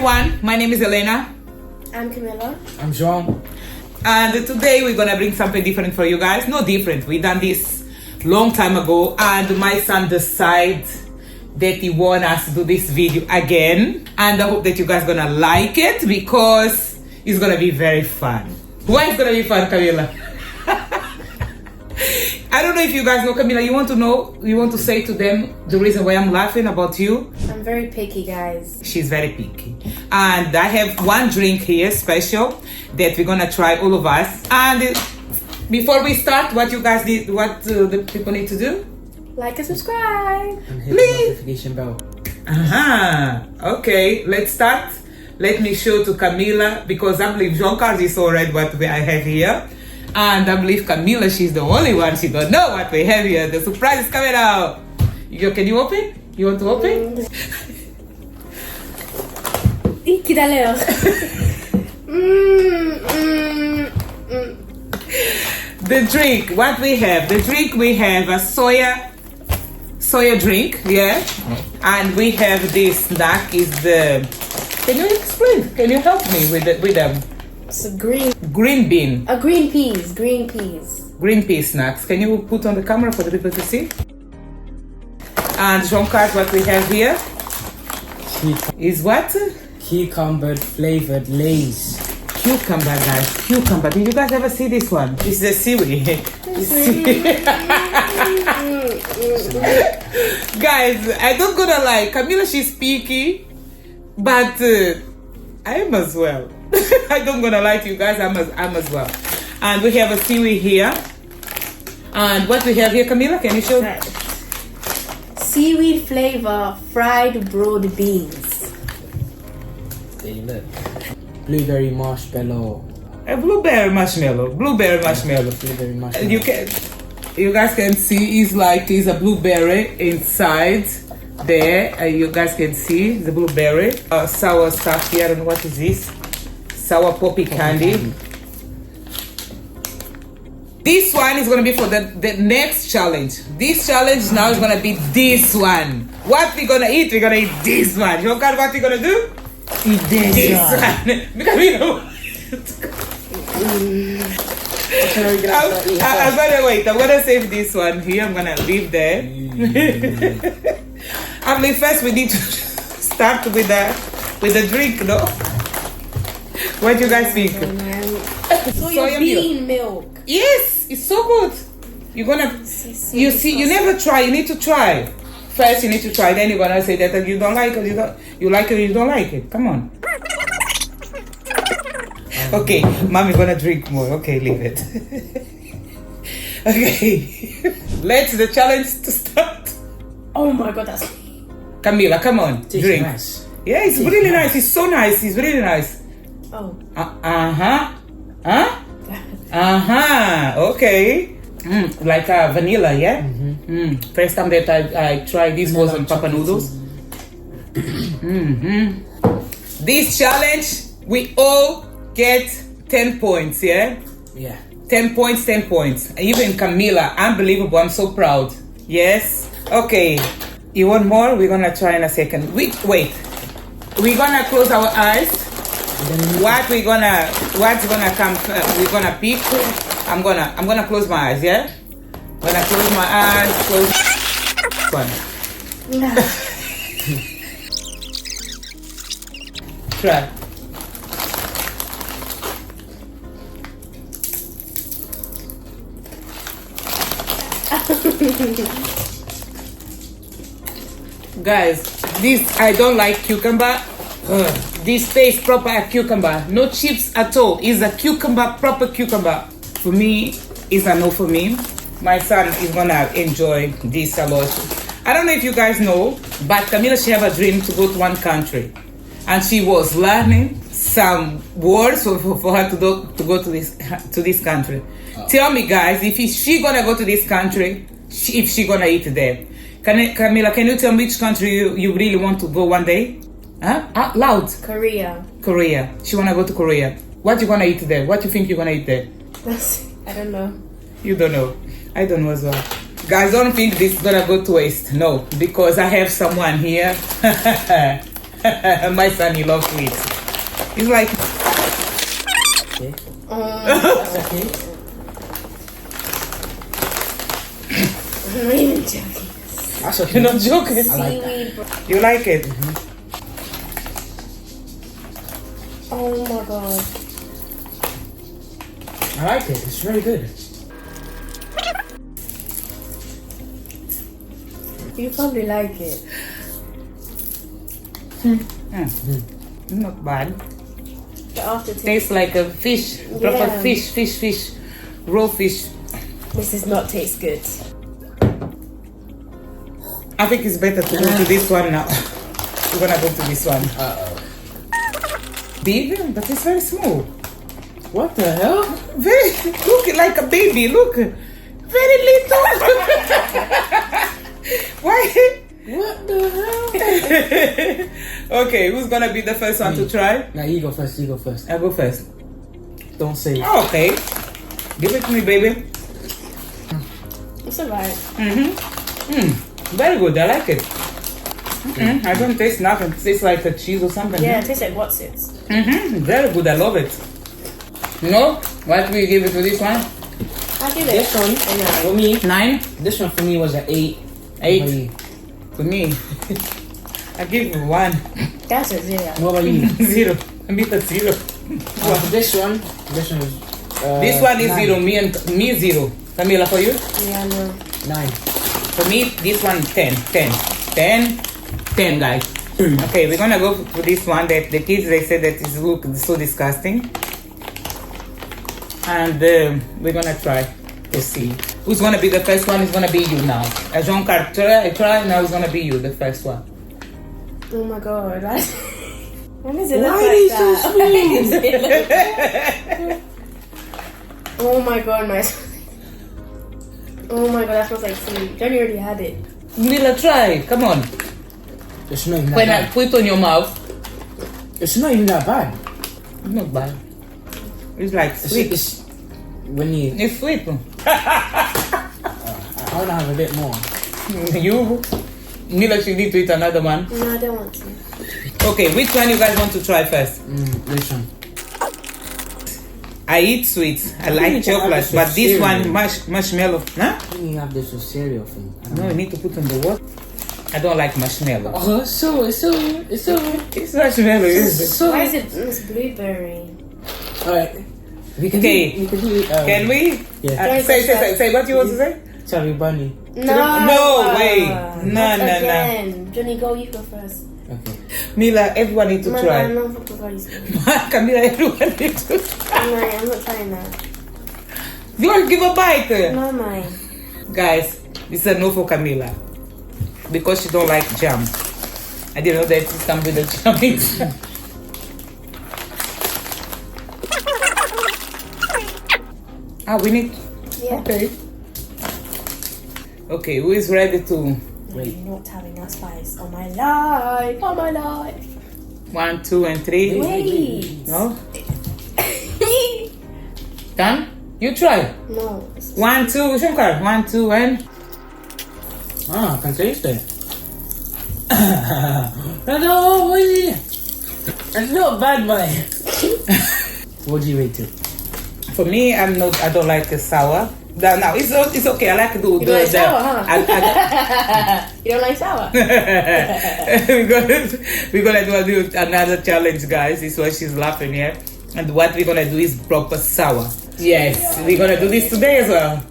everyone, my name is Elena. I'm Camilla. I'm Jean. And today we're gonna bring something different for you guys. No different, we done this long time ago and my son decided that he want us to do this video again. And I hope that you guys gonna like it because it's gonna be very fun. Why it's gonna be fun, Camilla? I don't know if you guys know, Camilla, you want to say to them the reason why I'm laughing about you? I'm very picky, guys. She's very picky. And I have one drink here, special, that we're gonna try, all of us. And before we start, what you guys need, what the people need to do? Like and subscribe. And hit the notification bell. Okay, let's start. Let me show to Camilla, because I believe Jean-Carl is already what I have here. And I believe Camilla, she's the only one, she don't know what we have here. The surprise is coming out. Can you open? You want to open? Qui t'a l'air. The drink, what we have? The drink, we have a soya drink, yeah? And we have this snack, is the... Can you explain? Can you help me with them? It's a green bean. Green peas. Green pea snacks. Can you put on the camera for the people to see? And Jean-Claude, what we have here is what? Cucumber flavored Lay's. Cucumber, guys. Cucumber. Did you guys ever see this one? This is a seaweed. Guys, I don't gonna lie. Camilla, she's picky, but I am as well. I don't gonna lie to you guys. I'm as well. And we have a seaweed here. And what we have here, Camilla? Can you show? Right. Seaweed flavor fried broad beans. There you look. Blueberry marshmallow. A blueberry marshmallow. Blueberry marshmallow. You guys can see it's a blueberry inside there. You guys can see the blueberry. Sour stuff here. And what is this? Sour poppy candy. This one is gonna be for the next challenge. This challenge now is gonna be this one. What we gonna eat? We're gonna eat this one. You know what we gonna do? Eat this one. Because we know. I'm gonna wait. I'm gonna save this one here. I'm gonna leave there. I believe first we need to start with the drink, no? What do you guys think? Soya bean milk. Yes, it's so good. You never try. You need to try. First, you need to try. Then you're gonna say that you don't like it. You like it or you don't like it. Come on. Okay, mommy gonna drink more. Okay, leave it. Okay, let's the challenge to start. Oh my god, that's Camilla, come on, drink. Nice. Yeah, it's really nice. It's so nice. It's really nice. Oh. Okay. Like vanilla, yeah? First time that I tried this was on Papa Noodles. This challenge, we all get 10 points, yeah? Yeah. 10 points, 10 points. Even Camilla, unbelievable. I'm so proud. Yes? Okay. You want more? We're gonna try in a second. Wait. We're gonna close our eyes. What's gonna come? We're gonna pick. I'm gonna close my eyes. Yeah. Gonna close my eyes. Close one. Try. Guys, this I don't like cucumber. This tastes proper a cucumber. No chips at all. It's a cucumber, proper cucumber. For me, it's a no for me. My son is gonna enjoy this a lot. I don't know if you guys know, but Camilla, she have a dream to go to one country. And she was learning some words for her to go to this country. Tell me, guys, if she gonna go to this country, if she gonna eat there. Camilla, can you tell me which country you really want to go one day? Huh? Loud. Korea. She wanna go to Korea. What you gonna eat there? What you think you're gonna eat there? I don't know. You don't know. I don't know as well. Guys, don't think this is gonna go to waste. No, because I have someone here. My son, he loves sweets. He's like, Okay. Okay. Okay. I'm not even joking. That's okay. you're not joking. I like that. Seaweed. You like it? Oh my god. I like it. It's very good. You probably like it. Not bad. The aftertaste. Tastes like a fish, proper Yeah. fish, raw fish. This does not taste good. I think it's better to go to this one now. We're gonna go to this one. Big, but it's very small. What the hell? Very, look like a baby. Look, very little. Why? What the hell? Okay, who's gonna be the first one to try? Now you go first. You go first. I'll go first. Don't say. Oh, okay, give it to me, baby. It's alright. Very good. I like it. I don't taste nothing. It tastes like a cheese or something. Yeah, it tastes like what's it? Very good. I love it. No, what will you give it to this one? I'll give This it. one for me. 9, This one for me was an 8. 8. To me, I give you 1. That's a 0. What about you? 0. I mean the 0. For this one was. This one is 9. 0. Me 0. Camila, for you? Yeah, no. 9. For me, this one 10. 10, guys. Okay, we're gonna go to this one that the kids they said that it looks so disgusting, and we're gonna try to see who's gonna be the first one. Is gonna be you now. Jean Carter, I try now. It's gonna be you, the first one. Oh my god. Why does it look Why like are you so that? Why does it look like that? Oh my god, my. Oh my god, that smells like food. Johnny already had it. Mila, try. Come on. It's not even that When I bad. put it on your mouth, It's not even that bad. it's not bad. It's like sweet. It's when you. It's sweet. I want to have a bit more. You, Mila, should need to eat another one. No, I don't want to. Okay, which one you guys want to try first? This one. I eat sweets. I think like you can have chocolate, this but with this one cereal. marshmallow. Huh? You have this with cereal thing. No, you need to put on the water. I don't like marshmallow. Oh, so. It's marshmallow, is it? So. Why is it? It's blueberry. Alright. We can Okay. do. We can do. Can we? Yeah. Say what you want to say? Charlie Bunny. No way. No, Not no, no. again. Johnny, go. You go first. Okay. Mila, everyone need to No, try. no, I'm not going to. Camila, everyone need to try. No, I'm not trying that. You want to give a bite? No, mine. Guys, this is a no for Camila. Because she don't like jam. I didn't know that it comes with the jam inside. We need. Yeah. Okay. Okay, who is ready to? Wait. I'm not having that spice on my life. On my life. 1, 2, and 3. Wait. No? Done? You try. No. 1, 2, Shankar. 1, 2, and. Ah, I can taste it. No, what is it? It's not bad, man. What do you rate it? For me, I don't like the sour. No, it's okay. I like to do You don't like sour, huh? You don't like sour? we're gonna do another challenge, guys. This is why she's laughing here. And what we're gonna do is proper sour. Yes, we're gonna do this today as well.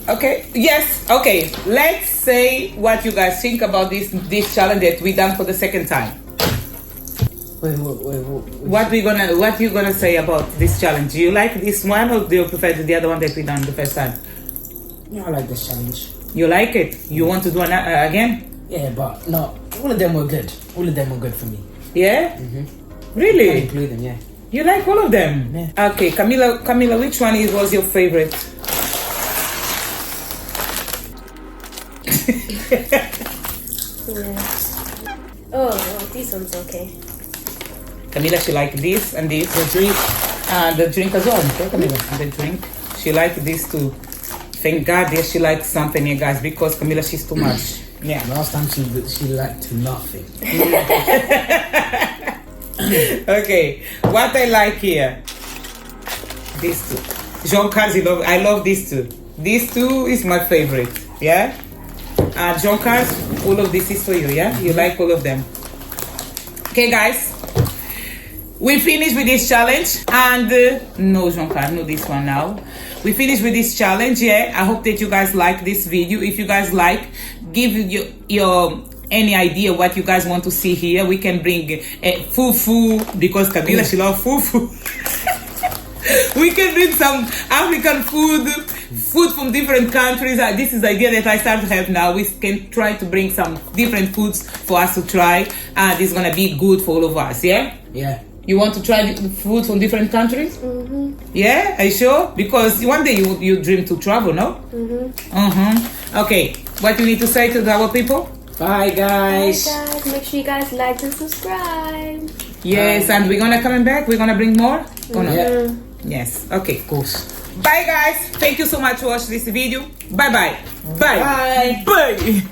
Okay. Yes. Okay. Let's say what you guys think about this challenge that we done for the second time. Wait. What you gonna say about this challenge? Do you like this one or do you prefer the other one that we done the first time? Yeah, I like this challenge. You like it? You want to do again? Yeah, but no, all of them were good. All of them were good for me. Yeah. I Really? include them, yeah. You like all of them? Yeah. Okay, Camila, which one was your favorite? Yeah. Oh, this one's okay. Camila, she liked this and this. The drink. The drink as well. Okay, Camila, the drink. She liked this too. Thank God that she likes something here, guys, because Camila, she's too much. Yeah. Last time she liked nothing. Okay, what I like here, these two. Jean Carlos, I love these two. These two is my favorite. Yeah. Jean Carlos, all of this is for you. Yeah, you like all of them. Okay, guys. We finished with this challenge, and no, Jean Carlos, no, this one now. We finished with this challenge. Yeah, I hope that you guys like this video. If you guys like, give your any idea what you guys want to see here. We can bring fufu, because Kabila she loves fufu. We can bring some African food from different countries. This is the idea that I start to have now. We can try to bring some different foods for us to try. This is gonna be good for all of us. Yeah. Yeah. You want to try the food from different countries? Mm-hmm. Yeah, are you sure? Because one day you dream to travel, no? Okay, what you need to say to our people? Bye, guys. Bye, guys. Make sure you guys like and subscribe. Yes, and we're gonna coming back. We're gonna bring more. Or not? Yeah. Yes. Okay. Of course. Bye, guys. Thank you so much for watching this video. Bye. Bye. Bye.